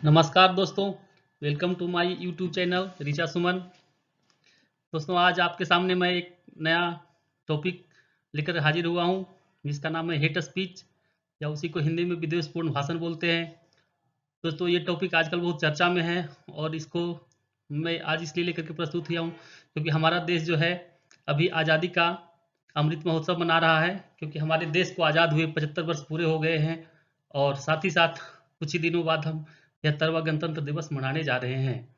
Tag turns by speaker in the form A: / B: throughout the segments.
A: नमस्कार दोस्तों, welcome to my YouTube channel Richa Suman. दोस्तों, आज आपके सामने मैं एक नया टॉपिक लेकर हाजिर हुआ हूं, जिसका नाम है हेट स्पीच, या उसी को हिंदी में विद्वेषपूर्ण भाषण बोलते हैं। दोस्तों, ये टॉपिक आजकल बहुत चर्चा में है और इसको मैं आज इसलिए लेकर के प्रस्तुत हुआ हूँ क्योंकि हमारा देश जो है अभी आज़ादी का अमृत महोत्सव मना रहा है, क्योंकि हमारे देश को आज़ाद हुए 75 वर्ष पूरे हो गए हैं और साथ ही साथ कुछ ही दिनों बाद हम 73वां गणतंत्र दिवस मनाने जा रहे हैं।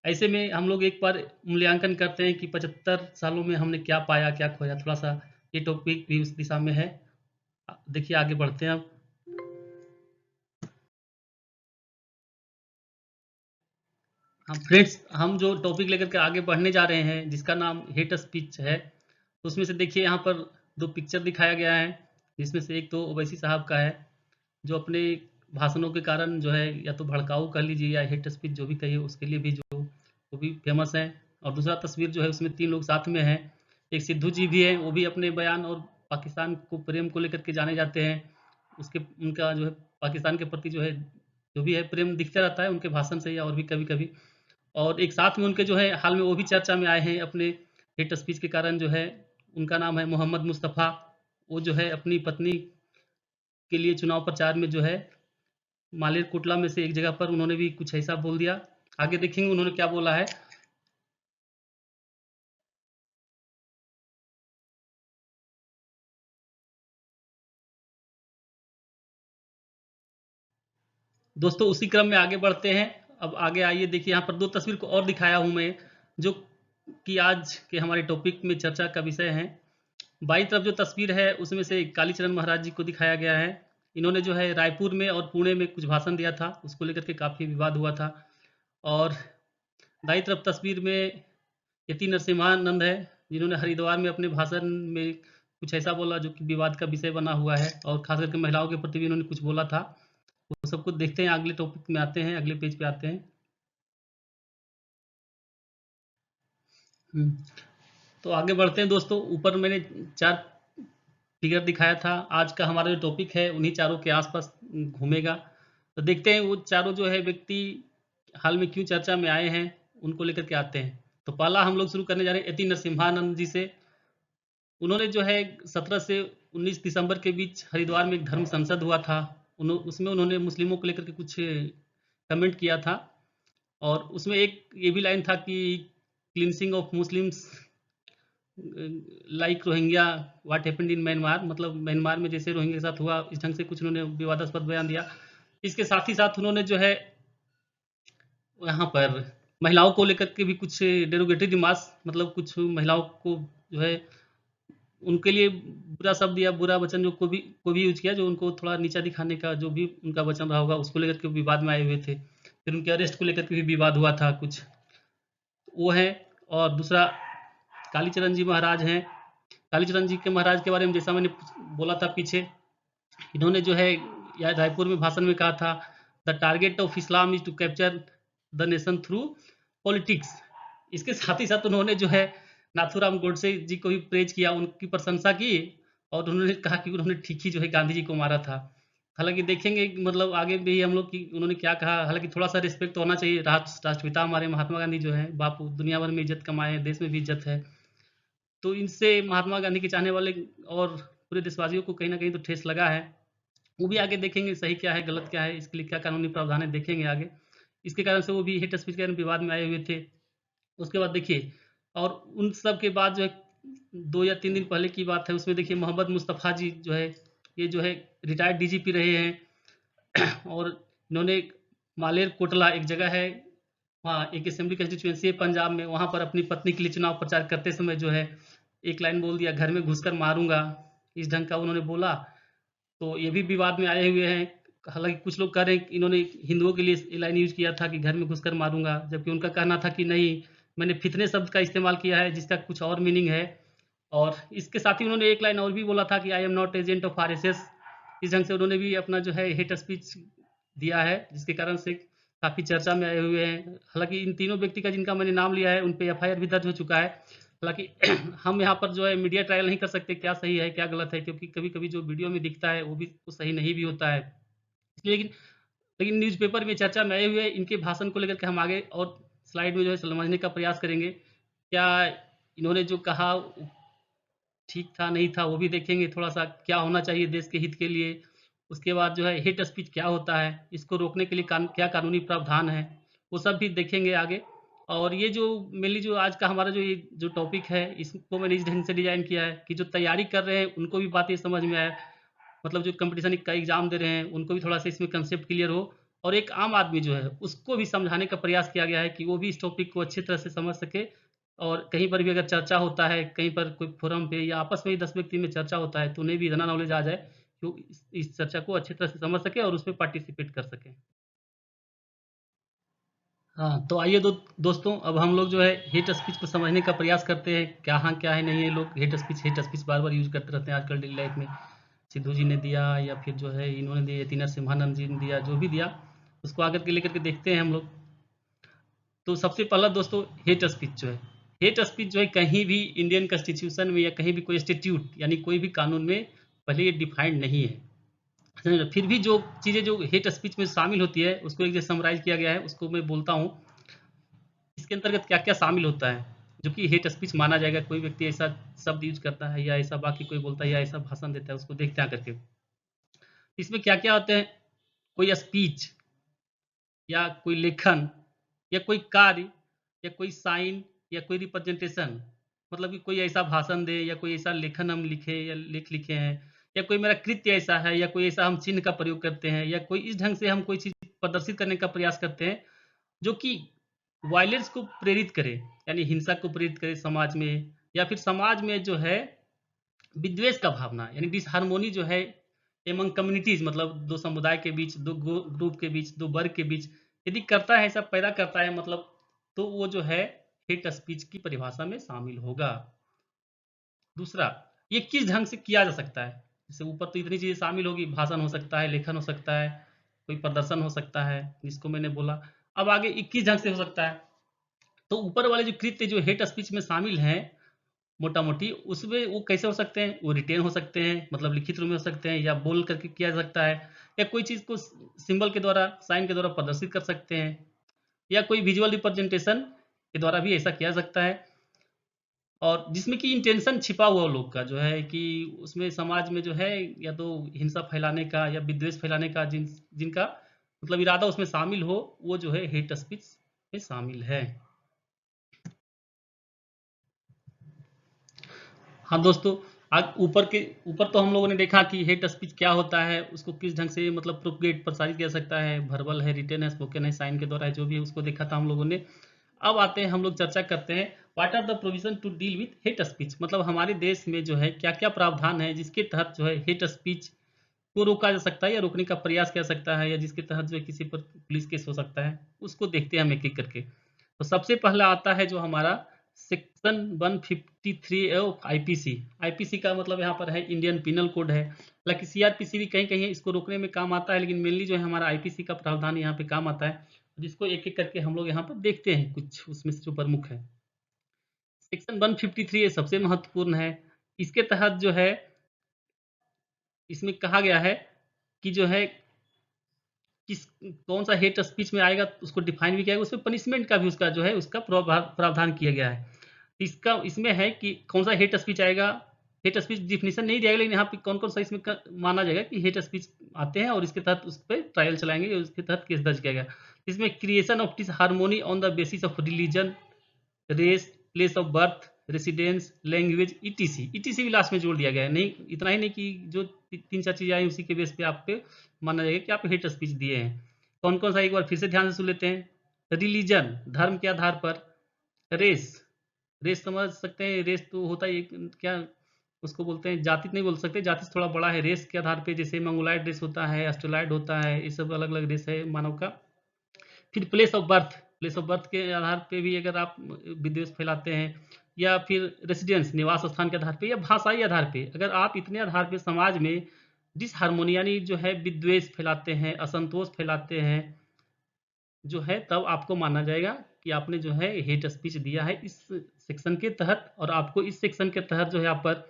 A: ऐसे में हम लोग एक बार मूल्यांकन करते हैं कि 75 सालों में हमने क्या पाया, क्या खोया। थोड़ा-सा ये टॉपिक भी उस दिशा में है। देखिए, आगे बढ़ते हैं अब। हाँ फ्रेंड्स, हम जो टॉपिक लेकर के आगे बढ़ने जा रहे हैं, जिसका नाम हेट स्पीच है, तो उसमें से देखिए यहाँ पर 2 पिक्चर दिखाया गया है, जिसमें से एक तो ओवैसी साहब का है, जो अपने भाषणों के कारण जो है या तो भड़काऊ कह लीजिए या हेट स्पीच जो भी कहिए, उसके लिए भी जो वो भी फेमस है। और दूसरा तस्वीर जो है उसमें 3 लोग साथ में हैं। एक सिद्धू जी भी हैं, वो भी अपने बयान और पाकिस्तान को प्रेम को लेकर के जाने जाते हैं। उसके उनका जो है पाकिस्तान के प्रति जो है जो भी है प्रेम दिखता रहता है उनके भाषण से या और भी कभी-कभी। और एक साथ में उनके जो है हाल में वो भी चर्चा में आए हैं अपने हेट स्पीच के कारण जो है। उनका नाम है मोहम्मद मुस्तफ़ा। वो जो है अपनी पत्नी के लिए चुनाव प्रचार में जो है मालेरकोटला में से एक जगह पर उन्होंने भी कुछ ऐसा बोल दिया। आगे देखेंगे उन्होंने क्या बोला है। दोस्तों, उसी क्रम में आगे बढ़ते हैं। अब आगे आइए, देखिए यहाँ पर 2 तस्वीर को और दिखाया हूँ मैं, जो कि आज के हमारे टॉपिक में चर्चा का विषय है। बाईं तरफ जो तस्वीर है उसमें से कालीचरण महाराज जी को दिखाया गया है। इन्होंने जो है रायपुर में और पुणे में कुछ भाषण दिया था, उसको लेकर के काफ़ी विवाद हुआ था। और दाईं तरफ तस्वीर में यति नरसिम्हानंद है, जिन्होंने हरिद्वार में अपने भाषण में कुछ ऐसा बोला जो कि विवाद का विषय बना हुआ है, और खास करके महिलाओं के प्रति भी इन्होंने कुछ बोला था। वो सब कुछ देखते हैं, अगले टॉपिक में आते हैं, अगले पेज पे आते हैं। तो आगे बढ़ते हैं दोस्तों। ऊपर मैंने 4 फिगर दिखाया था। आज का हमारा जो टॉपिक है उन्हीं चारों के आसपास घूमेगा। तो देखते हैं वो चारों जो है व्यक्ति हाल में क्यों चर्चा में आए हैं, उनको लेकर के आते हैं। तो पहला हम लोग शुरू करने जा रहे हैं यति नरसिम्हानंद जी से। उन्होंने जो है 17 से 19 दिसंबर के बीच हरिद्वार में एक धर्म संसद हुआ था। उसमें उन्होंने मुस्लिमों को लेकर के कुछ कमेंट किया था, और उसमें एक ये भी लाइन था कि cleansing of Muslims like Rohingya what happened in Myanmar, मतलब म्यांमार में जैसे रोहिंग्या के साथ हुआ, इस ढंग से कुछ उन्होंने विवादास्पद बयान दिया। इसके साथ ही साथ उन्होंने जो है यहाँ पर महिलाओं को लेकर के भी कुछ डेरोगेटरी रिमार्क्स, मतलब कुछ महिलाओं को जो है उनके लिए बुरा शब्द या बुरा वचन जो को भी यूज किया, जो उनको थोड़ा नीचा दिखाने का जो भी उनका वचन रहा होगा, उसको लेकर के विवाद में आए हुए थे। फिर उनके अरेस्ट को लेकर के भी विवाद हुआ था कुछ, वो है। और दूसरा कालीचरण जी महाराज हैं। कालीचरण जी के महाराज के बारे में जैसा मैंने बोला था पीछे, इन्होंने जो है या रायपुर में भाषण में कहा था, the target of Islam is to capture the nation through politics. इसके साथ ही साथ उन्होंने जो है नाथूराम गोडसे जी को भी प्रेज किया, उनकी प्रशंसा की, और उन्होंने कहा कि उन्होंने ठीक ही जो है गांधी जी को मारा था। हालांकि देखेंगे मतलब आगे भी हम लोग कि उन्होंने क्या कहा। हालांकि थोड़ा सा रिस्पेक्ट तो होना चाहिए। राष्ट्रपिता हमारे महात्मा गांधी जो है बापू, दुनिया भर में इज्जत कमाए हैं, देश में भी इज्जत है। तो इनसे महात्मा गांधी के चाहने वाले और पूरे देशवासियों को कहीं ना कहीं तो ठेस लगा है। वो भी आगे देखेंगे सही क्या है गलत क्या है, इसके लिए क्या कानूनी प्रावधान है, देखेंगे आगे। इसके कारण से वो भी हेट स्पीच के कारण विवाद में आए हुए थे। उसके बाद देखिए, और उन सब के बाद जो है 2 या 3 दिन पहले की बात है, उसमें देखिए मोहम्मद मुस्तफ़ा जी जो है, ये जो है रिटायर्ड डीजीपी रहे हैं। और इन्होंने मालेरकोटला एक जगह है, वहाँ एक असेंबली कंस्टिट्यूएंसी है पंजाब में, वहाँ पर अपनी पत्नी के लिए चुनाव प्रचार करते समय जो है एक लाइन बोल दिया, घर में घुसकर मारूंगा, इस ढंग का उन्होंने बोला। तो ये भी विवाद में आए हुए हैं। हालांकि कुछ लोग कह रहे हैं कि इन्होंने हिंदुओं के लिए ये लाइन यूज किया था कि घर में घुसकर मारूंगा, जबकि उनका कहना था कि नहीं, मैंने फितने शब्द का इस्तेमाल किया है जिसका कुछ और मीनिंग है। और इसके साथ ही उन्होंने एक लाइन और भी बोला था कि I am not agent of RSS. इस ढंग से उन्होंने भी अपना जो है हेट स्पीच दिया है, जिसके कारण से काफ़ी चर्चा में आए हुए हैं। हालांकि इन तीनों व्यक्ति का जिनका मैंने नाम लिया है उन पे एफआईआर भी दर्ज हो चुका है। हालांकि हम यहाँ पर जो है मीडिया ट्रायल नहीं कर सकते क्या सही है क्या गलत है, क्योंकि कभी कभी जो वीडियो में दिखता है वो भी वो सही नहीं भी होता है। इसलिए लेकिन लेकिन न्यूज़पेपर में चर्चा में आए हुए इनके भाषण को लेकर के हम आगे और स्लाइड में जो है समझने का प्रयास करेंगे। क्या इन्होंने जो कहा ठीक था नहीं था वो भी देखेंगे, थोड़ा सा क्या होना चाहिए देश के हित के लिए। उसके बाद जो है हेट स्पीच क्या होता है, इसको रोकने के लिए क्या कानूनी प्रावधान है, वो सब भी देखेंगे आगे। और ये जो मेनली जो आज का हमारा जो ये जो टॉपिक है इसको मैंने इस ढंग से डिजाइन किया है कि जो तैयारी कर रहे हैं उनको भी बात ये समझ में आए, मतलब जो कंपटीशन का एग्जाम दे रहे हैं उनको भी थोड़ा सा इसमें कंसेप्ट क्लियर हो, और एक आम आदमी जो है उसको भी समझाने का प्रयास किया गया है कि वो भी इस टॉपिक को अच्छी तरह से समझ सके। और कहीं पर भी अगर चर्चा होता है, कहीं पर कोई फोरम पे या आपस में ही 10 व्यक्ति में चर्चा होता है तो उन्हें भी इतना नॉलेज आ जाए कि वो इस चर्चा को अच्छी तरह से समझ सके और उसमें पार्टिसिपेट कर सके। हाँ, तो आइए दोस्तों, अब हम लोग जो है हेट स्पीच को समझने का प्रयास करते हैं, क्या हाँ क्या है नहीं है। लोग हेट स्पीच बार बार यूज करते रहते हैं आजकल डेली लाइफ में। सिद्धू जी ने दिया या फिर जो है इन्होंने दिया, यतीना सिम्हानंद जी ने दिया, जो भी दिया उसको आकर के लेकर के देखते हैं हम लोग। तो सबसे पहला दोस्तों हेट स्पीच जो है, हेट स्पीच जो है कहीं भी इंडियन कॉन्स्टिट्यूशन में या कहीं भी कोई इंस्टीट्यूट यानी कोई भी कानून में पहले ये डिफाइंड नहीं है। फिर भी जो चीज़ें जो हेट स्पीच में शामिल होती है उसको एक जैसे समराइज किया गया है, उसको मैं बोलता हूँ इसके अंतर्गत क्या क्या शामिल होता है जो कि हेट स्पीच माना जाएगा। कोई व्यक्ति ऐसा शब्द यूज करता है या ऐसा बाकी कोई बोलता है या ऐसा भाषण देता है, उसको देखते हैं करके इसमें क्या क्या होते हैं। कोई स्पीच या कोई लेखन या कोई कार्य या कोई साइन या कोई रिप्रेजेंटेशन, मतलब कि कोई ऐसा भाषण दे या कोई ऐसा लेखन हम लिखे या लेख लिखे हैं, या कोई मेरा कृत्य ऐसा है या कोई ऐसा हम चिन्ह का प्रयोग करते हैं या कोई इस ढंग से हम कोई चीज प्रदर्शित करने का प्रयास करते हैं जो कि वायलेंस को प्रेरित करे, यानी हिंसा को प्रेरित करे समाज में, या फिर समाज में जो है विद्वेष का भावना यानी डिसहार्मोनी जो है एमंग कम्युनिटीज, मतलब दो समुदाय के बीच, दो ग्रुप के बीच, दो वर्ग के बीच यदि करता है, ऐसा पैदा करता है, मतलब तो वो जो है हेट स्पीच की परिभाषा में शामिल होगा। दूसरा, ये किस ढंग से किया जा सकता है, जैसे ऊपर तो इतनी चीजें शामिल होगी, भाषण हो सकता है, लेखन हो सकता है, कोई प्रदर्शन हो सकता है जिसको मैंने बोला। अब आगे 21 ढंग से हो सकता है। तो ऊपर वाले जो कृत्य जो हेट स्पीच में शामिल हैं मोटा मोटी, उसमें वो कैसे हो सकते हैं, वो रिटेन हो सकते हैं, मतलब लिखित रूप में हो सकते हैं, या बोल करके किया जा सकता है, या कोई चीज को सिंबल के द्वारा, साइन के द्वारा प्रदर्शित कर सकते हैं, या कोई विजुअल रिप्रेजेंटेशन के द्वारा भी ऐसा किया जा सकता है। और जिसमें कि इंटेंशन छिपा हुआ लोग का जो है कि उसमें समाज में जो है या तो हिंसा फैलाने का या विद्वेष फैलाने का जिनका मतलब इरादा उसमें शामिल हो, वो जो है हेट स्पीच में शामिल है। हाँ दोस्तों, आज ऊपर तो हम लोगों ने देखा कि हेट स्पीच क्या होता है, उसको किस ढंग से मतलब प्रोपगेट प्रसारित किया जा सकता है, वर्बल है, रिटन है, स्पोकन है, साइन के द्वारा है, जो भी है उसको देखा था हम लोगों ने। अब आते हैं हम लोग चर्चा करते हैं what are the provision to deal with hate speech, मतलब हमारे देश में जो है क्या क्या प्रावधान है जिसके तहत जो है हेट स्पीच को रोका जा सकता है या रोकने का प्रयास किया जा सकता है, या जिसके तहत जो है किसी पर पुलिस केस हो सकता है, उसको देखते हैं हम एक एक करके। तो सबसे पहला आता है जो हमारा सेक्शन 153 ऑफ आईपीसी। आईपीसी का मतलब यहाँ पर है इंडियन पिनल कोड है, हालांकि सीआरपीसी भी कहीं कहीं इसको रोकने में काम आता है, लेकिन मेनली जो है हमारा आईपीसी का प्रावधान यहाँ पे काम आता है, जिसको एक एक करके हम लोग यहाँ पर देखते हैं, कुछ उसमें से जो प्रमुख है। सेक्शन 153 सबसे महत्वपूर्ण है। इसके तहत जो है इसमें कहा गया है कि जो है किस कौन सा हेट स्पीच में आएगा उसको डिफाइन भी किया गया, उसमें पनिशमेंट का भी उसका जो है उसका प्रावधान किया गया है। इसका इसमें है कि कौन सा हेट स्पीच आएगा, हेट स्पीच डिफिनेशन नहीं दिया गया, लेकिन यहाँ पे कौन कौन सा इसमें माना जाएगा कि हेट स्पीच आते हैं और इसके तहत उस पर ट्रायल चलाएंगे, उसके तहत केस दर्ज किया गया। इसमें creation of disharmony on the basis of religion, race, place of birth, residence, language, ETC. ETC भी लास्ट में जोड़ दिया गया है, नहीं इतना ही नहीं कि जो तीन चार चीजें आई उसी के बेस पे आप पे माना जाएगा कि आप हेट स्पीच दिए हैं। कौन कौन सा, एक बार फिर से ध्यान से सुन लेते हैं। रिलीजन, धर्म के आधार पर। रेस, रेस समझ सकते हैं, रेस तो होता है क्या उसको बोलते हैं, जाति नहीं बोल सकते, जाति से थोड़ा बड़ा है। रेस के आधार पे जैसे मंगोलाइड रेस होता है, ऑस्ट्रेलाइड होता है, ये सब अलग अलग रेस है मानव का। फिर place of birth, place of birth के आधार पे भी अगर आप विद्वेष फैलाते हैं, या फिर रेसिडेंस, निवास स्थान के आधार पे, या भाषाई आधार पे, अगर आप इतने आधार पे समाज में डिसहार्मोनी यानी जो है विद्वेष फैलाते हैं, असंतोष फैलाते हैं जो है, तब आपको माना जाएगा कि आपने जो है हेट स्पीच दिया है इस सेक्शन के तहत, और आपको इस सेक्शन के तहत जो है आप पर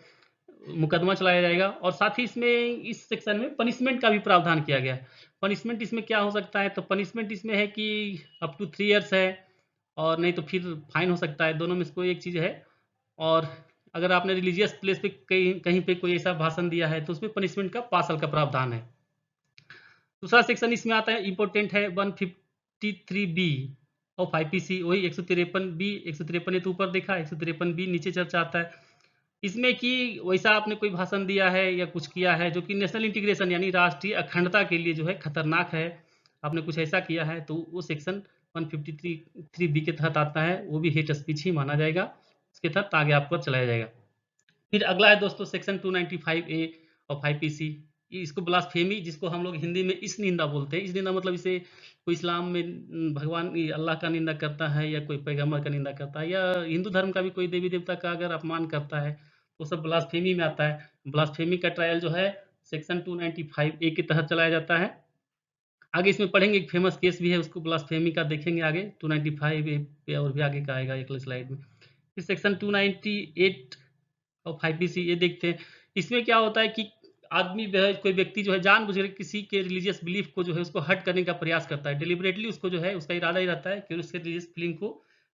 A: मुकदमा चलाया जाएगा। और साथ ही इसमें इस सेक्शन में पनिशमेंट का भी प्रावधान किया गया है। पनिशमेंट इसमें क्या हो सकता है, तो पनिशमेंट इसमें है कि अप टू 3 इयर्स है, और नहीं तो फिर फाइन हो सकता है, दोनों में से कोई एक चीज़ है। और अगर आपने रिलीजियस प्लेस पे कहीं कहीं पे कोई ऐसा भाषण दिया है तो उसमें पनिशमेंट का 5 साल का प्रावधान है। दूसरा सेक्शन इसमें आता है, इंपॉर्टेंट है, 153 बी ऑफ आईपीसी, वही 153 बी, 153 तो ऊपर देखा, 153 बी नीचे चर्चा आता है। इसमें कि वैसा आपने कोई भाषण दिया है या कुछ किया है जो कि नेशनल इंटीग्रेशन यानी राष्ट्रीय अखंडता के लिए जो है खतरनाक है, आपने कुछ ऐसा किया है, तो वो सेक्शन 153 बी के तहत आता है, वो भी हेट स्पीच ही माना जाएगा, उसके तहत आगे आपको चलाया जाएगा। फिर अगला है दोस्तों सेक्शन 295 ए ऑफ आईपीसी, इसको ब्लास्फेमी, जिसको हम लोग हिंदी में इस निंदा बोलते हैं। इस निंदा मतलब इसे कोई इस्लाम में भगवान अल्लाह का निंदा करता है या कोई पैगंबर का निंदा करता है या हिंदू धर्म का भी कोई देवी देवता का अगर अपमान करता है तो सब ब्लास्फेमी में आता है। ब्लास्फेमी का ट्रायल जो है सेक्शन 295 ए के तहत चलाया जाता है। आगे इसमें पढ़ेंगे, एक फेमस केस भी है, उसको ब्लास्फेमी का देखेंगे आगे 295 ए पे, और भी आगे का आएगा अगले स्लाइड में। फिर सेक्शन 298 ऑफ आईपीसी ये देखते हैं। इसमें क्या होता है कि आदमी जो है, कोई व्यक्ति जो है जानबूझकर किसी के रिलीजियस बिलीफ को जो है उसको हट करने का प्रयास करता है, डिलिबरेटली उसको जो है उसका इरादा ही रहता है कि उसके रिलीजियस फीलिंग को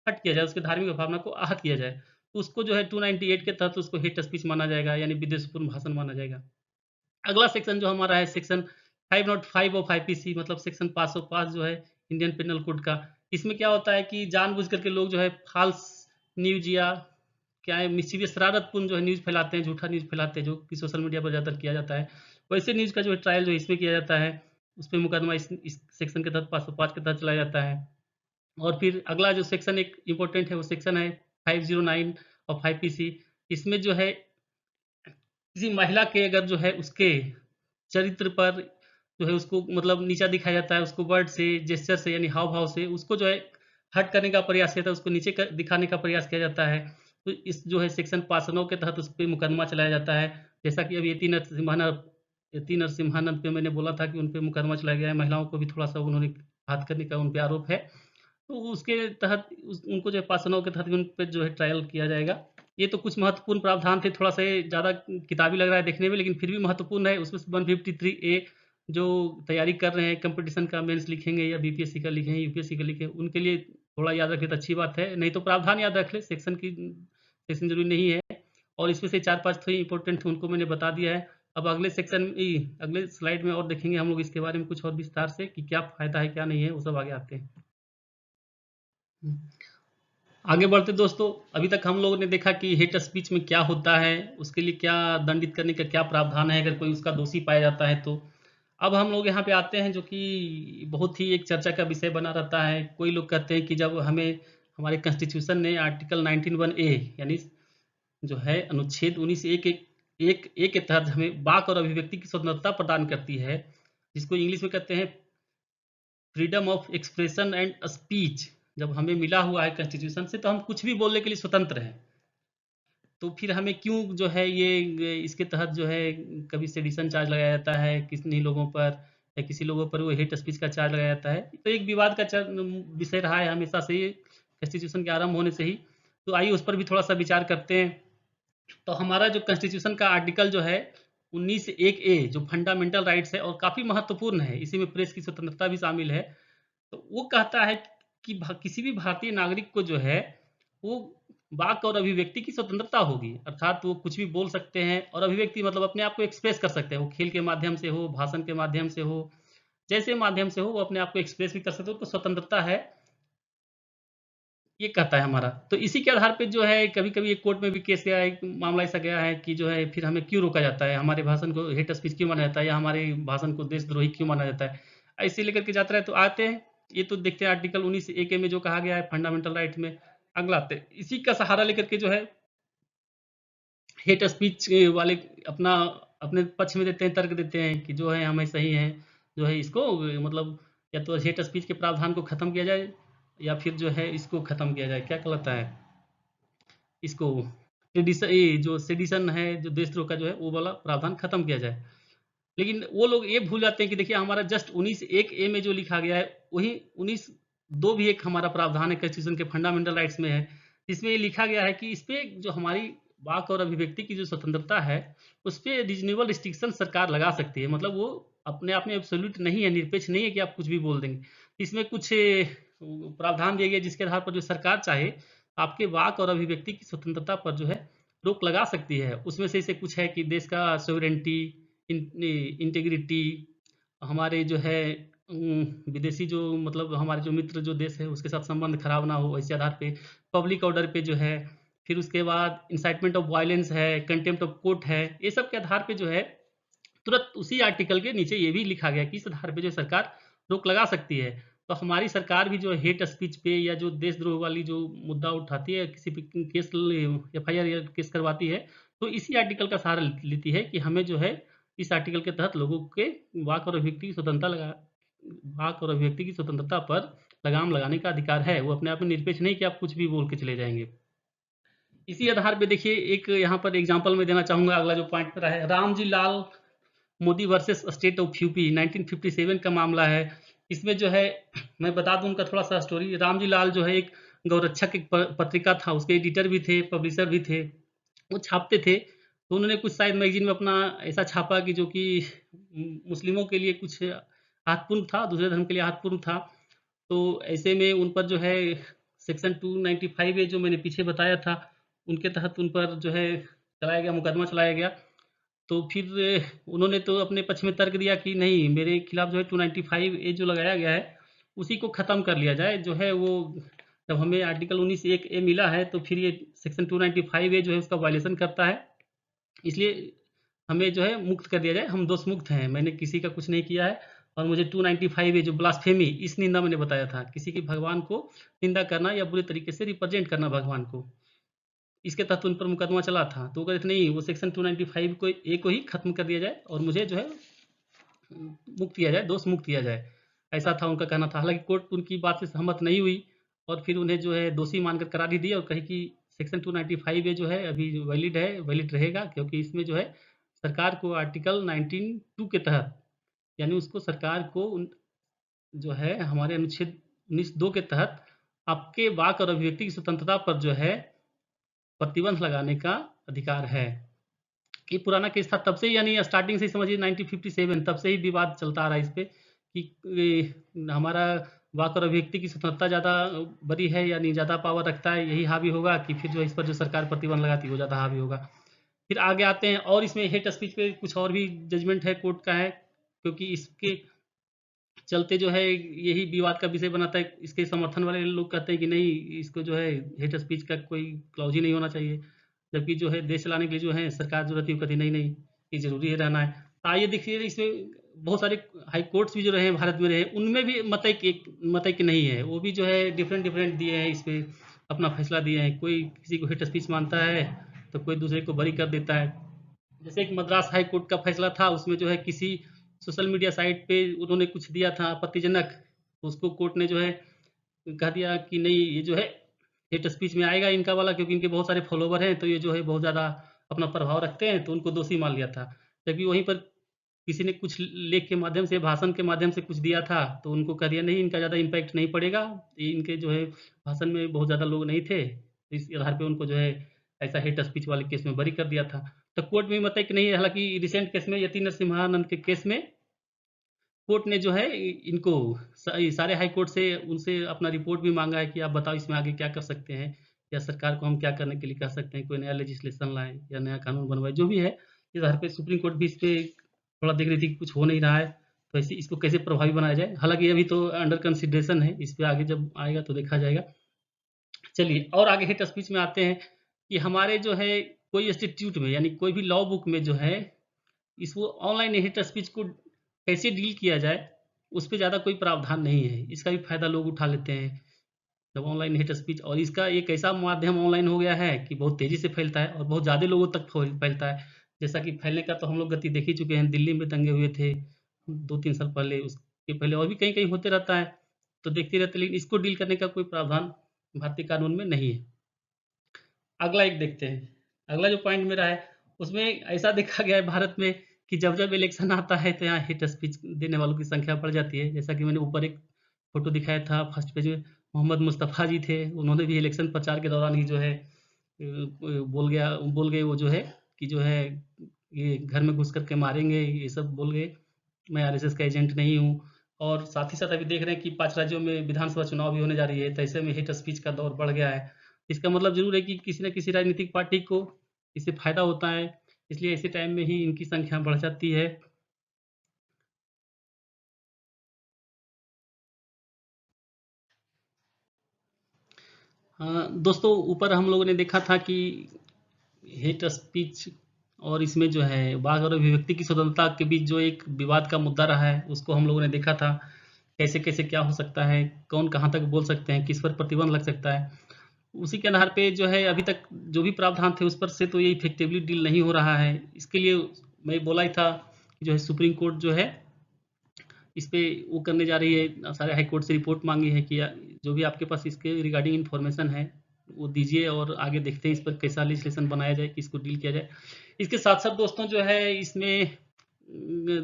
A: हट किया जाए, उसके धार्मिक भावना को आहत किया जाए, तो उसको जो है 298 के तहत उसको हेट स्पीच माना जाएगा, यानी विद्वेषपूर्ण भाषण माना जाएगा। अगला सेक्शन जो हमारा है सेक्शन 505 ऑफ आईपीसी, मतलब सेक्शन 505 जो है इंडियन पेनल कोड का। इसमें क्या होता है कि जानबूझ करके लोग जो है फाल्स न्यूज या क्या है मिस्चीवियस शरारतपूर्ण जो है न्यूज़ फैलाते हैं, झूठा न्यूज़ फैलाते हैं, जो कि सोशल मीडिया पर ज़्यादातर किया जाता है, वैसे न्यूज़ का जो है ट्रायल जो है इसमें किया जाता है, उस पर मुकदमा इस सेक्शन के तहत 505 के तहत चलाया जाता है। और फिर अगला जो सेक्शन एक इम्पोर्टेंट है वो सेक्शन है 509 ऑफ आईपीसी। इसमें जो है किसी महिला के अगर जो है उसके चरित्र पर जो है उसको मतलब नीचा दिखाया जाता है, उसको वर्ड से, जेस्चर से, यानी हाव भाव से उसको जो है हट करने का प्रयास किया जाता है, उसको नीचे दिखाने का प्रयास किया जाता है, तो इस जो है सेक्शन 509 के तहत उस पर मुकदमा चलाया जाता है। जैसा कि अभी यति नरसिम्हानंद पे मैंने बोला था कि उन पर मुकदमा चलाया गया है, महिलाओं को भी थोड़ा सा उन्होंने घात करने का उन पर आरोप है, तो उसके तहत उनको जो है 509 के तहत भी उन पर जो है ट्रायल किया जाएगा। ये तो कुछ महत्वपूर्ण प्रावधान थे, थोड़ा सा ये ज़्यादा किताबी लग रहा है देखने में, लेकिन फिर भी महत्वपूर्ण है। उसमें 153 ए जो तैयारी कर रहे हैं कंपटीशन का, मेंस लिखेंगे या बीपीएससी का लिखें, यूपीएससी का लिखें, उनके लिए थोड़ा याद रखें तो अच्छी बात है, नहीं तो प्रावधान याद रख ले, सेक्शन जरूरी नहीं है। और इसमें से 4-5 थे इंपॉर्टेंट थे, उनको मैंने बता दिया है। अब अगले सेक्शन अगले स्लाइड में और देखेंगे हम लोग इसके बारे में कुछ और विस्तार से कि क्या फायदा है क्या नहीं है, वो सब आगे आते हैं। आगे बढ़ते दोस्तों, अभी तक हम लोगों ने देखा कि हेट स्पीच में क्या होता है, उसके लिए क्या दंडित करने का क्या प्रावधान है अगर कोई उसका दोषी पाया जाता है तो। अब हम लोग यहाँ पे आते हैं जो कि बहुत ही एक चर्चा का विषय बना रहता है। कोई लोग कहते हैं कि जब हमें हमारे कॉन्स्टिट्यूशन ने आर्टिकल 19(1)(a) यानी जो है अनुच्छेद 19(a) के तहत हमें वाक और अभिव्यक्ति की स्वतंत्रता प्रदान करती है, जिसको इंग्लिश में कहते हैं freedom of expression and speech. जब हमें मिला हुआ है कॉन्स्टिट्यूशन से तो हम कुछ भी बोलने के लिए स्वतंत्र हैं, तो फिर हमें क्यों जो है ये इसके तहत जो है कभी सेडिशन चार्ज लगाया जाता है किन्हीं लोगों पर, या किसी लोगों पर वो हेट स्पीच का चार्ज लगाया जाता है, तो एक विवाद का विषय रहा है हमेशा से ही, कॉन्स्टिट्यूशन के आरंभ होने से ही। तो आइए उस पर भी थोड़ा सा विचार करते हैं। तो हमारा जो कॉन्स्टिट्यूशन का आर्टिकल जो है 19(1)(a) जो फंडामेंटल राइट्स है और काफ़ी महत्वपूर्ण है, इसी में प्रेस की स्वतंत्रता भी शामिल है, तो वो कहता है कि किसी भी भारतीय नागरिक को जो है वो वाक और अभिव्यक्ति की स्वतंत्रता होगी, अर्थात वो कुछ भी बोल सकते हैं, और अभिव्यक्ति मतलब अपने आप को एक्सप्रेस कर सकते हैं, वो खेल के माध्यम से हो, भाषण के माध्यम से हो, जैसे माध्यम से हो वो अपने आप को एक्सप्रेस भी कर सकते हो, तो स्वतंत्रता है, ये कहता है हमारा। तो इसी के आधार पे जो है कभी कभी एक कोर्ट में भी केस गया है, एक मामला ऐसा गया है कि जो है फिर हमें क्यों रोका जाता है, हमारे भाषण को हेट स्पीच क्यों माना जाता है, या हमारे भाषण को देशद्रोही क्यों माना जाता है, ऐसे लेकर के जाता है। तो आते हैं, ये तो देखते हैं आर्टिकल 19(a) में जो कहा गया है फंडामेंटल राइट में। अगला आते हैं, इसी का सहारा लेकर के जो है हेट स्पीच वाले अपना अपने पक्ष में देते हैं, तर्क देते हैं कि जो है हमें सही है, जो है इसको मतलब या तो हेट स्पीच के प्रावधान को खत्म किया जाए या फिर जो है इसको खत्म किया जाए, क्या कहलाता है इसको, सेडिशन, ये जो सेडिशन है जो देशद्रोह का जो है वो वाला प्रावधान खत्म किया जाए। लेकिन वो लोग ये भूल जाते हैं कि देखिए हमारा जस्ट 19(1)(a) में जो लिखा गया है वही 19(2) भी एक हमारा प्रावधान है कॉन्स्टिट्यूशन के फंडामेंटल राइट्स में है, जिसमें ये लिखा गया है कि इस पे जो हमारी वाक और अभिव्यक्ति की जो स्वतंत्रता है, उस पे रीजनेबल रिस्ट्रिक्शन सरकार लगा सकती है। मतलब वो अपने आप में एब्सोल्यूट नहीं है, निरपेक्ष नहीं है कि आप कुछ भी बोल देंगे। इसमें कुछ प्रावधान दिए गए जिसके आधार पर जो सरकार चाहे आपके वाक और अभिव्यक्ति की स्वतंत्रता पर जो है रोक लगा सकती है। उसमें से कुछ है कि देश का सॉवरेनिटी, इंटीग्रिटी, हमारे जो है विदेशी जो मतलब हमारे जो मित्र जो देश है उसके साथ संबंध खराब ना हो, ऐसे आधार पे पब्लिक ऑर्डर पे जो है, फिर उसके बाद इंसाइटमेंट ऑफ वायलेंस है, कंटेम्प्ट ऑफ कोर्ट है, ये सब के आधार पे जो है तुरंत उसी आर्टिकल के नीचे ये भी लिखा गया कि इस आधार पे जो सरकार रोक लगा सकती है। तो हमारी सरकार भी जो हेट स्पीच पे या जो देशद्रोह वाली जो मुद्दा उठाती है, किसी पे केस एफआईआर या केस करवाती है, तो इसी आर्टिकल का सहारा लेती है कि हमें जो है इस आर्टिकल के तहत लोगों के वाक और अभिव्यक्ति की स्वतंत्रता लगा वाक और अभिव्यक्ति की स्वतंत्रता पर लगाम लगाने का अधिकार है। वो अपने आप में निरपेक्ष नहीं कि आप कुछ भी बोल के चले जाएंगे। इसी आधार पे देखिए एक यहाँ पर एग्जांपल मैं देना चाहूंगा। अगला जो पॉइंट पर है, Ramji Lal Modi versus state of UP 1957 का मामला है। इसमें जो है मैं बता दूं उनका थोड़ा सा स्टोरी। रामजी लाल जो है एक गौरक्षक एक पत्रिका था, उसके एडिटर भी थे, पब्लिशर भी थे, वो छापते थे। तो उन्होंने कुछ शायद मैगजीन में अपना ऐसा छापा कि जो कि मुस्लिमों के लिए कुछ हाथपूर्ण था, दूसरे धर्म के लिए हाथपूर्ण था। तो ऐसे में उन पर जो है सेक्शन 295 ए जो मैंने पीछे बताया था, उनके तहत उन पर जो है चलाया गया, मुकदमा चलाया गया। तो फिर उन्होंने तो अपने पक्ष में तर्क दिया कि नहीं, मेरे खिलाफ जो है 295 ए जो लगाया गया है उसी को ख़त्म कर लिया जाए। जो है वो जब हमें आर्टिकल 19 एक ए मिला है तो फिर ये सेक्शन 295 ए जो है उसका वायलेशन करता है, इसलिए हमें जो है मुक्त कर दिया जाए, हम दोष मुक्त हैं, मैंने किसी का कुछ नहीं किया है। और मुझे 295 ए जो ब्लास्फेमी, इस निंदा मैंने बताया था, किसी के भगवान को निंदा करना या बुरे तरीके से रिप्रेजेंट करना भगवान को, इसके तहत उन पर मुकदमा चला था। तो वो कहते नहीं, वो सेक्शन 295 को ए को ही खत्म कर दिया जाए और मुझे जो है मुक्त किया जाए, दोष मुक्त किया जाए, ऐसा था उनका कहना था। हालांकि कोर्ट उनकी बात से सहमत नहीं हुई और फिर उन्हें जो है दोषी मानकर करार दी और कही कि सेक्शन 295 ए जो है अभी वैलिड है, वैलिड रहेगा, क्योंकि इसमें जो है सरकार को आर्टिकल 19(2) के तहत, यानी उसको सरकार को जो है हमारे अनुच्छेद 19(2) के तहत आपके वाक और अभिव्यक्ति की स्वतंत्रता पर जो है प्रतिबंध लगाने का अधिकार है। ये पुराना केस था तब से ही, यानी स्टार्टिंग से ही समझिए 1957 तब से ही विवाद चलता आ रहा है इस पे कि हमारा वाक और अभिव्यक्ति की स्वतंत्रता ज़्यादा बड़ी है, यानी ज़्यादा पावर रखता है, यही हावी होगा कि फिर जो इस पर जो सरकार प्रतिबंध लगाती है वो ज़्यादा हावी होगा। फिर आगे आते हैं और इसमें हेट स्पीच पे कुछ और भी जजमेंट है कोर्ट का है, क्योंकि इसके चलते जो है यही विवाद का विषय बनाता है। इसके समर्थन वाले लोग कहते हैं कि नहीं, इसको जो है हेट स्पीच का कोई क्लॉज ही नहीं होना चाहिए, जबकि जो है देश चलाने के लिए जो है सरकार जो रहती है वो कहती नहीं नहीं, ये जरूरी है रहना है। तो आइए देखिए इसमें बहुत सारे हाई कोर्ट्स भी जो रहे भारत में रहे, उनमें भी मत नहीं है, वो भी जो है डिफरेंट डिफरेंट दिए हैं, इस पे अपना फैसला दिए हैं। कोई किसी को हेट स्पीच मानता है तो कोई दूसरे को बरी कर देता है। जैसे एक मद्रास हाई कोर्ट का फैसला था, उसमें जो है किसी सोशल मीडिया साइट पे उन्होंने कुछ दिया था आपत्तिजनक, तो उसको कोर्ट ने जो है कह दिया कि नहीं, ये जो है हेट स्पीच में आएगा इनका वाला, क्योंकि इनके बहुत सारे फॉलोवर हैं तो ये जो है बहुत ज़्यादा अपना प्रभाव रखते हैं, तो उनको दोषी मान लिया था। जबकि वहीं पर किसी ने कुछ लेख के माध्यम से, भाषण के माध्यम से कुछ दिया था, तो उनको कह दिया नहीं, इनका ज़्यादा इम्पैक्ट नहीं पड़ेगा, इनके जो है भाषण में बहुत ज़्यादा लोग नहीं थे, तो इस आधार पे उनको जो है ऐसा हेट स्पीच वाले केस में बरी कर दिया था। तो कोर्ट में मत है कि नहीं। हालांकि रिसेंट केस में यति नरसिम्हानंद के केस में कोर्ट ने जो है इनको सारे हाई कोर्ट से उनसे अपना रिपोर्ट भी मांगा है कि आप बताओ इसमें आगे क्या कर सकते हैं, या सरकार को हम क्या करने के लिए कह सकते हैं, कोई नया लेजिस्लेशन लाएं या नया कानून बनवाए, जो भी है। इस आधार पे सुप्रीम कोर्ट भी इस पे थोड़ा देख रही थी कि कुछ हो नहीं रहा है, तो ऐसे इसको कैसे प्रभावी बनाया जाए। हालांकि अभी तो अंडर कंसिडरेशन है, इस पे आगे जब आएगा तो देखा जाएगा। चलिए और आगे हेट स्पीच में आते हैं कि हमारे जो है कोई इंस्टीट्यूट में, यानी कोई भी लॉ बुक में जो है इसको ऑनलाइन हेट स्पीच को कैसे डील किया जाए, उस पे ज़्यादा कोई प्रावधान नहीं है। इसका भी फ़ायदा लोग उठा लेते हैं जब ऑनलाइन हेट स्पीच, और इसका एक ऐसा माध्यम ऑनलाइन हो गया है कि बहुत तेज़ी से फैलता है और बहुत ज़्यादा लोगों तक फैलता है। जैसा कि फैलने का तो हम लोग गति देख ही चुके हैं, दिल्ली में दंगे हुए थे 2-3 साल पहले, उसके पहले और भी कहीं-कहीं होते रहता है, तो देखते रहते, लेकिन इसको डील करने का कोई प्रावधान भारतीय कानून में नहीं है। अगला एक देखते हैं। अगला जो पॉइंट मेरा है, उसमें ऐसा देखा गया है भारत में कि जब-जब इलेक्शन आता है तो यहाँ हेट स्पीच देने वालों की संख्या बढ़ जाती है। जैसा कि मैंने ऊपर एक फ़ोटो दिखाया था फर्स्ट पेज में, मोहम्मद मुस्तफ़ा जी थे, उन्होंने भी इलेक्शन प्रचार के दौरान ही जो है बोल गए वो जो है कि जो है ये घर में घुस करके मारेंगे, ये सब बोल गए। मैं आरएसएस का एजेंट नहीं हूँ। और साथ ही साथ अभी देख रहे हैं कि 5 राज्यों में विधानसभा चुनाव भी होने जा रही है, तो ऐसे में हेट स्पीच का दौर बढ़ गया है। इसका मतलब ज़रूर है कि किसी न किसी राजनीतिक पार्टी को इससे फ़ायदा होता है, इसलिए ऐसे टाइम में ही इनकी संख्या बढ़ जाती है। हाँ, दोस्तों ऊपर हम लोगों ने देखा था कि हेट स्पीच और इसमें जो है वाक और अभिव्यक्ति की स्वतंत्रता के बीच जो एक विवाद का मुद्दा रहा है, उसको हम लोगों ने देखा था। कैसे-कैसे क्या हो सकता है, कौन कहाँ तक बोल सकते हैं, किस पर प्रतिबंध लग सकता है। उसी के आधार पे जो है अभी तक जो भी प्रावधान थे उस पर से तो ये इफेक्टिवली डील नहीं हो रहा है। इसके लिए मैं बोला ही था कि जो है सुप्रीम कोर्ट जो है इस पे वो करने जा रही है, सारे हाई कोर्ट से रिपोर्ट मांगी है कि जो भी आपके पास इसके रिगार्डिंग इन्फॉर्मेशन है वो दीजिए, और आगे देखते हैं इस पर कैसा लेजिस्लेशन बनाया जाए कि इसको डील किया जाए। इसके साथ साथ दोस्तों जो है इसमें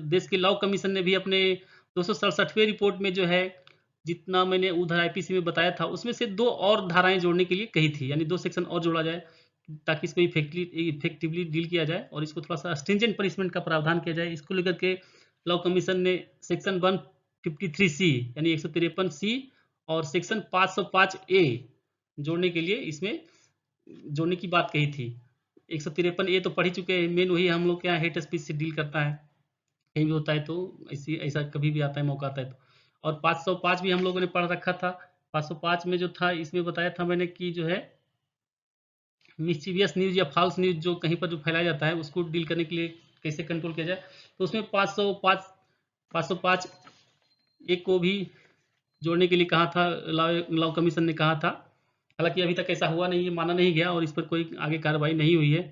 A: देश के लॉ कमीशन ने भी अपने 267वें रिपोर्ट में जो है जितना मैंने उधर आईपीसी में बताया था उसमें से 2 और धाराएं जोड़ने के लिए कही थी, यानी 2 सेक्शन और जोड़ा जाए ताकि इसको इफेक्टिवली डील किया जाए और इसको थोड़ा सा स्ट्रिंजेंट पनिशमेंट का प्रावधान किया जाए। इसको लेकर के लॉ कमीशन ने सेक्शन 153 सी यानी 153 सी और सेक्शन 505 ए जोड़ने के लिए इसमें जोड़ने की बात कही थी। 153 ए तो पढ़ ही चुके हैं, मेन वही हम लोग के यहाँ हेट स्पीच से डील करता है, कहीं भी होता है तो ऐसी ऐसा कभी भी आता है, मौका आता है तो। और 505 भी हम लोगों ने पढ़ रखा था। 505 में जो था इसमें बताया था मैंने कि जो है मिस्चीवियस न्यूज़ या फॉल्स न्यूज़ जो कहीं पर जो फैलाया जाता है उसको डील करने के लिए कैसे कंट्रोल किया जाए, तो उसमें 505 एक को भी जोड़ने के लिए कहा था। लॉ लॉ कमीशन ने कहा था। हालांकि अभी तक ऐसा हुआ नहीं है, माना नहीं गया और इस पर कोई आगे कार्रवाई नहीं हुई है।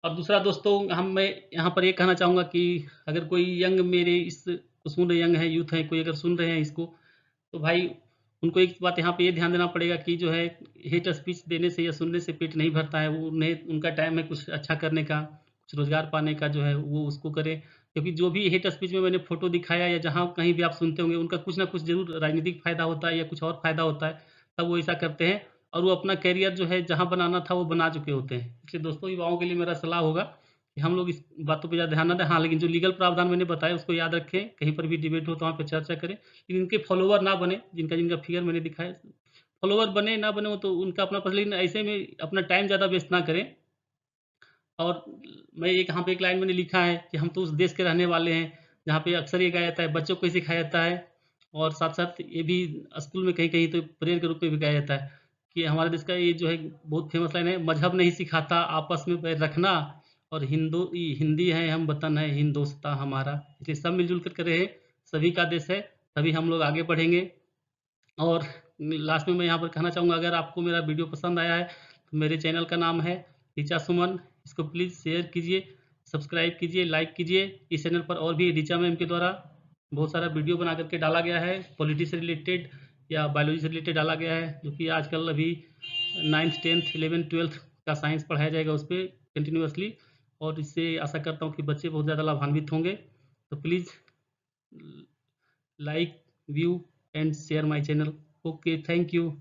A: और दूसरा दोस्तों मैं यहाँ पर ये कहना चाहूँगा कि अगर कोई यंग मेरे इस सुन रहे यंग है, यूथ है, कोई अगर सुन रहे हैं इसको, तो भाई उनको एक बात यहाँ पे ये ध्यान देना पड़ेगा कि जो है हेट स्पीच देने से या सुनने से पेट नहीं भरता है। वो उन्हें उनका टाइम है कुछ अच्छा करने का, कुछ रोज़गार पाने का, जो है वो उसको करें। क्योंकि जो भी हेट स्पीच में मैंने फ़ोटो दिखाया या जहाँ कहीं भी आप सुनते होंगे उनका कुछ ना कुछ ज़रूर राजनीतिक फ़ायदा होता है या कुछ और फ़ायदा होता है, तब वो ऐसा करते हैं और वो अपना करियर जो है जहाँ बनाना था वो बना चुके होते हैं। इसलिए दोस्तों युवाओं के लिए मेरा सलाह होगा कि हम लोग इस बातों पे ज़्यादा ध्यान ना दें। हाँ, लेकिन जो लीगल प्रावधान मैंने बताया उसको याद रखें, कहीं पर भी डिबेट हो तो वहाँ पे चर्चा करें। लेकिन इनके फॉलोवर ना बने, जिनका जिनका फिगर मैंने दिखाया, फॉलोवर बने ना बने वो तो उनका अपना पर्सनल, लेकिन ऐसे में अपना टाइम ज़्यादा वेस्ट ना करें। और मैं एक यहाँ पे एक लाइन मैंने लिखा है कि हम तो उस देश के रहने वाले हैं जहाँ पे अक्सर ये गाया जाता है, बच्चों को ये सिखाया जाता है और साथ साथ ये भी स्कूल में कहीं कहीं तो प्रेयर के रूप में भी गाया जाता है कि हमारे देश का ये जो है बहुत फेमस लाइन है, मजहब नहीं सिखाता आपस में पैर रखना, और हिंदी है हम वतन है हिंदोस्तां हमारा। इसलिए सब मिलजुल कर रहे, सभी का देश है, तभी हम लोग आगे बढ़ेंगे। और लास्ट में मैं यहाँ पर कहना चाहूँगा, अगर आपको मेरा वीडियो पसंद आया है तो मेरे चैनल का नाम है ऋचा सुमन, इसको प्लीज़ शेयर कीजिए, सब्सक्राइब कीजिए, लाइक कीजिए। इस चैनल पर और भी ऋचा मैम के द्वारा बहुत सारा वीडियो बना करके डाला गया है, पॉलिटिक्स से रिलेटेड या बायोलॉजी से रिलेटेड डाला गया है, जो कि आजकल अभी 9th 10th 11th 12th का साइंस पढ़ाया जाएगा उस पर कंटिन्यूसली, और इससे आशा करता हूँ कि बच्चे बहुत ज़्यादा लाभान्वित होंगे। तो please like, view and share my channel. Okay, thank you.